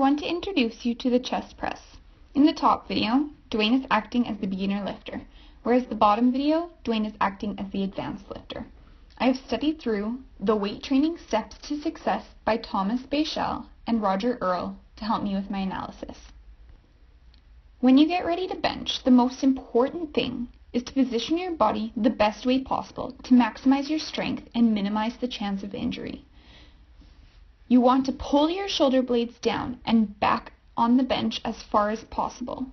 want to introduce you to the chest press. In the top video, Dwayne is acting as the beginner lifter, whereas the bottom video, Dwayne is acting as the advanced lifter. I have studied through the Weight Training Steps to Success by Thomas Bechel and Roger Earle to help me with my analysis. When you get ready to bench, the most important thing is to position your body the best way possible to maximize your strength and minimize the chance of injury. You want to pull your shoulder blades down and back on the bench as far as possible.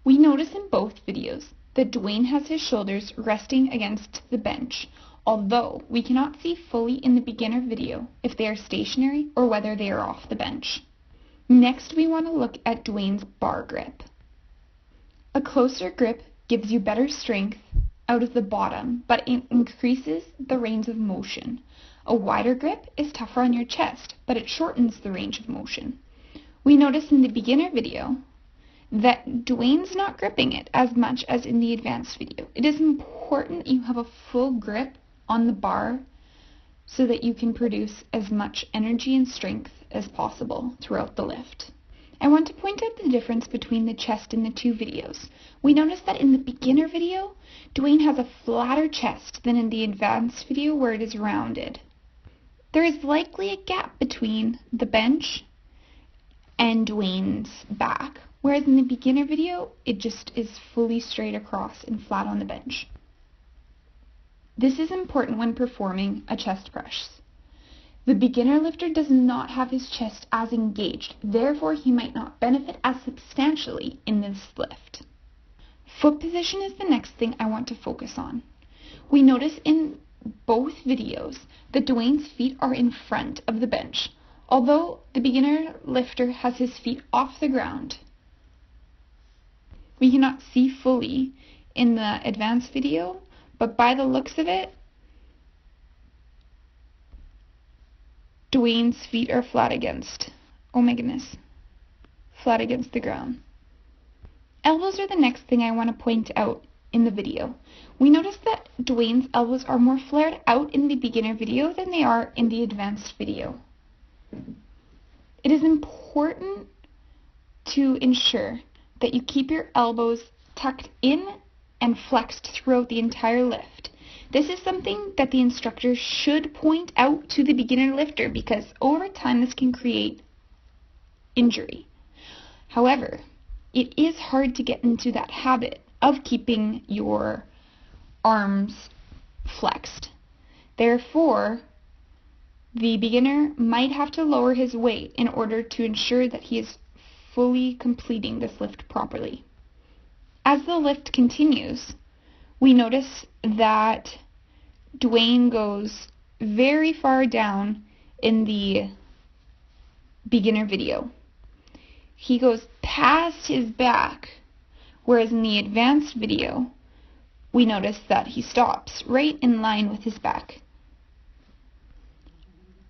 We notice in both videos that Dwayne has his shoulders resting against the bench, although we cannot see fully in the beginner video if they are stationary or whether they are off the bench. Next, we want to look at Dwayne's bar grip. A closer grip gives you better strength out of the bottom, but it increases the range of motion. A wider grip is tougher on your chest, but it shortens the range of motion. We notice in the beginner video that Dwayne's not gripping it as much as in the advanced video. It is important that you have a full grip on the bar so that you can produce as much energy and strength as possible throughout the lift. I want to point out the difference between the chest in the two videos. We notice that in the beginner video, Dwayne has a flatter chest than in the advanced video where it is rounded. There is likely a gap between the bench and Dwayne's back, whereas in the beginner video, it just is fully straight across and flat on the bench. This is important when performing a chest press. The beginner lifter does not have his chest as engaged, therefore he might not benefit as substantially in this lift. Foot position is the next thing I want to focus on. We notice in both videos that Dwayne's feet are in front of the bench, although the beginner lifter has his feet off the ground. We cannot see fully in the advanced video, but by the looks of it, Dwayne's feet are flat against the ground. Elbows are the next thing I want to point out in the video. We notice that Dwayne's elbows are more flared out in the beginner video than they are in the advanced video. It is important to ensure that you keep your elbows tucked in and flexed throughout the entire lift. This is something that the instructor should point out to the beginner lifter because over time this can create injury. However, it is hard to get into that habit of keeping your arms flexed. Therefore, the beginner might have to lower his weight in order to ensure that he is fully completing this lift properly. As the lift continues, we notice that Dwayne goes very far down in the beginner video. He goes past his back, whereas in the advanced video, we notice that he stops right in line with his back.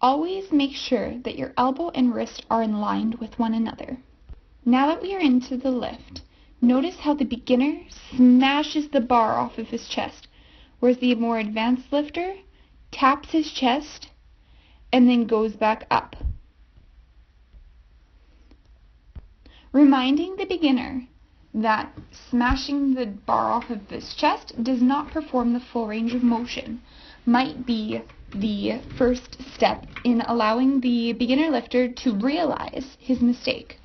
Always make sure that your elbow and wrist are aligned with one another. Now that we are into the lift, notice how the beginner smashes the bar off of his chest, whereas the more advanced lifter taps his chest and then goes back up. Reminding the beginner that smashing the bar off of his chest does not perform the full range of motion might be the first step in allowing the beginner lifter to realize his mistake.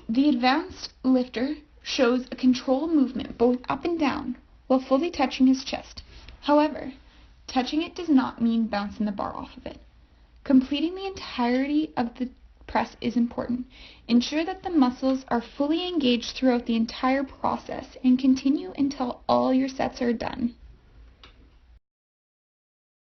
The advanced lifter shows a controlled movement both up and down while fully touching his chest. However, touching it does not mean bouncing the bar off of it. Completing the entirety of the press is important. Ensure that the muscles are fully engaged throughout the entire process and continue until all your sets are done.